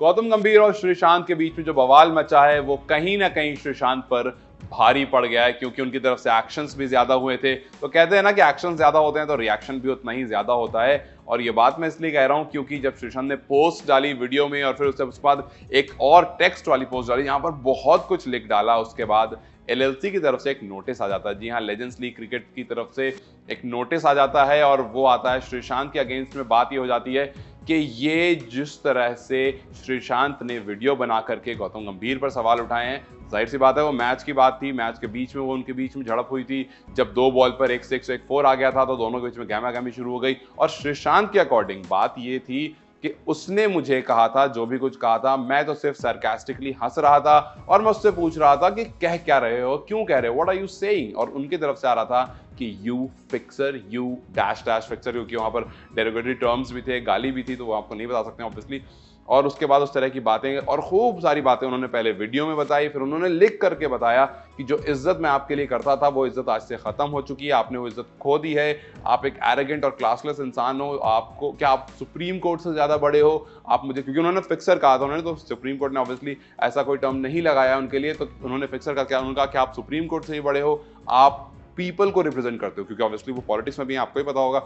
गौतम गंभीर और श्रीशांत के बीच में जो बवाल मचा है वो कहीं ना कहीं श्रीशांत पर भारी पड़ गया है, क्योंकि उनकी तरफ से एक्शंस भी ज्यादा हुए थे। तो कहते हैं ना कि एक्शन ज्यादा होते हैं तो रिएक्शन भी उतना ही ज्यादा होता है। और ये बात मैं इसलिए कह रहा हूं क्योंकि जब श्रीशांत ने पोस्ट डाली वीडियो में और फिर उसके बाद एक और टेक्स्ट वाली पोस्ट डाली, यहां पर बहुत कुछ लिख डाला, उसके बाद एलएलसी की तरफ से एक नोटिस आ जाता है। जी हाँ, लेजेंड्स लीग क्रिकेट की तरफ से एक नोटिस आ जाता है और वो आता है श्रीशांत के अगेंस्ट में। बात ये हो जाती है कि ये जिस तरह से श्रीशांत ने वीडियो बना करके गौतम गंभीर पर सवाल उठाए हैं, जाहिर सी बात है वो मैच की बात थी, मैच के बीच में वो उनके बीच में झड़प हुई थी। जब 2 बॉल पर एक 6 एक 4 आ गया था तो दोनों के बीच में गहमा-गहमी शुरू हो गई। और श्रीशांत के अकॉर्डिंग बात ये थी कि उसने मुझे कहा था, जो भी कुछ कहा था, मैं तो सिर्फ सरकास्टिकली हंस रहा था और मैं उससे पूछ रहा था कि कह क्या रहे हो, क्यों कह रहे हो, व्हाट आर यू सेइंग। और उनकी तरफ से आ रहा था कि you fixer, you dash dash fixer, क्योंकि वहां पर डेरोगेटरी टर्म्स भी थे, गाली भी थी, तो वो आपको नहीं बता सकते ऑब्वियसली। और उसके बाद उस तरह की बातें और खूब सारी बातें उन्होंने पहले वीडियो में बताई, फिर उन्होंने लिख करके बताया कि जो इज्जत मैं आपके लिए करता था वो इज्जत आज से खत्म हो चुकी है, आपने वो इज्जत खो दी है, आप एक एरोगेंट और क्लासलेस इंसान हो, आपको क्या, आप सुप्रीम कोर्ट से ज्यादा बड़े हो, आप मुझे, क्योंकि उन्होंने फिक्सर कहा था, उन्होंने तो सुप्रीम कोर्ट ने ऑब्वियसली ऐसा कोई टर्म नहीं लगाया उनके लिए, तो उन्होंने फिक्सर का क्या, उनका क्या आप सुप्रीम कोर्ट से ही बड़े हो, आप पीपल को रिप्रेजेंट करते हो, क्योंकि ऑब्वियसली वो पॉलिटिक्स में भी आपको ही पता होगा।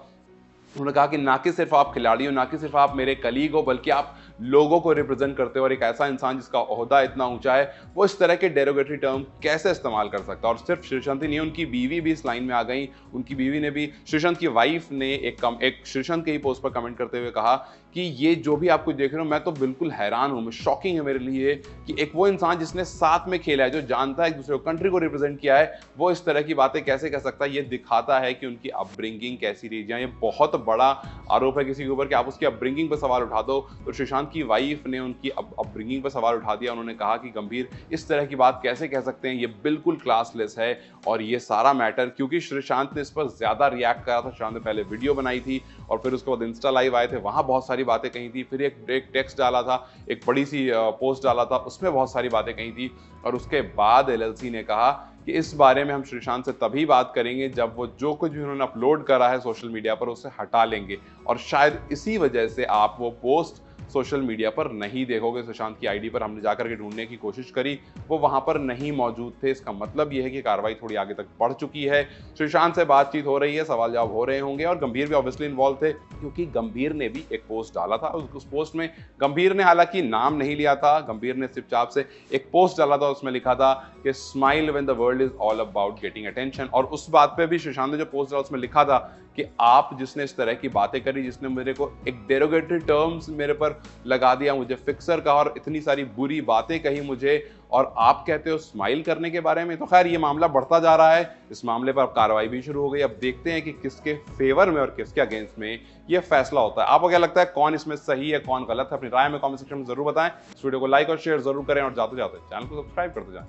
उन्होंने कहा कि ना कि सिर्फ आप खिलाड़ी हो, ना कि सिर्फ आप मेरे कलीग हो, बल्कि आप लोगों को रिप्रेजेंट करते हो, और एक ऐसा इंसान जिसका ओहदा इतना ऊंचा है वो इस तरह के डेरोगेटरी टर्म कैसे इस्तेमाल कर सकता है। और सिर्फ श्रीशांत ही नहीं, उनकी बीवी भी इस लाइन में आ गई। उनकी बीवी ने भी, श्रीशांत की वाइफ ने एक श्रीशांत के ही पोस्ट पर कमेंट करते हुए कहा कि ये जो भी आप कुछ देख रहे हो, मैं तो बिल्कुल हैरान हूं, शॉकिंग है मेरे लिए कि एक वो इंसान जिसने साथ में खेला है, जो जानता है एक दूसरे को, कंट्री को रिप्रेजेंट किया है, वो इस तरह की बातें कैसे कह सकता है। ये दिखाता है कि उनकी अपब्रिंगिंग कैसी रही है। ये बहुत बड़ा आरोप है किसी के ऊपर कि आप उसकी अपब्रिंगिंग पर सवाल उठा दो। तो श्रीशांत की वाइफ ने उनकी अपब्रिंगिंग पर सवाल उठा दिया। उन्होंने कहा कि गंभीर इस तरह की बात कैसे कह सकते हैं, ये बिल्कुल क्लासलेस है। और ये सारा मैटर क्योंकि श्रीशांत ने इस पर ज्यादा रिएक्ट करा था, श्रीशांत ने पहले वीडियो बनाई थी और फिर उसके बाद इंस्टा लाइव आए थे, वहां बहुत सारी बातें कही थी, फिर एक टेक्स्ट डाला था, एक बड़ी सी पोस्ट डाला था, उसमें बहुत सारी बातें कही थी। और उसके बाद एलएलसी ने कहा कि इस बारे में हम श्रीशांत से तभी बात करेंगे जब वो जो कुछ भी उन्होंने अपलोड करा है सोशल मीडिया पर उसे हटा लेंगे। और शायद इसी वजह से आप वो पोस्ट सोशल मीडिया पर नहीं देखोगे। सुशांत की आईडी पर हमने जाकर के ढूंढने की कोशिश करी, वो वहां पर नहीं मौजूद थे। इसका मतलब यह है कि कार्रवाई थोड़ी आगे तक बढ़ चुकी है। श्रीशांत से बातचीत हो रही है, सवाल जवाब हो रहे होंगे, और गंभीर भी ऑब्वियसली इन्वॉल्व थे, क्योंकि गंभीर ने भी एक पोस्ट डाला था। उस पोस्ट में गंभीर ने हालांकि नाम नहीं लिया था, गंभीर ने सिर्फ चाप से एक पोस्ट डाला था, उसमें लिखा था कि smile when the world is all about getting attention. और उस बात पे भी श्रीशांत ने जो पोस्ट डाला उसमें लिखा था कि आप जिसने इस तरह की बातें करी, जिसने मेरे को एक डेरोगेटरी टर्म्स मेरे पर लगा दिया, मुझे फिक्सर कहा और इतनी सारी बुरी बातें कही मुझे, और आप कहते हो स्माइल करने के बारे में। तो खैर ये मामला बढ़ता जा रहा है, इस मामले पर अब कार्रवाई भी शुरू हो गई। अब देखते हैं कि किसके फेवर में और किसके अगेंस्ट में ये फैसला होता है। आपको क्या लगता है, कौन इसमें सही है, कौन गलत है? अपनी राय में कमेंट सेक्शन में जरूर बताएं। इस वीडियो को लाइक और शेयर जरूर करें और जाते जाते चैनल को सब्सक्राइब करते जाएं।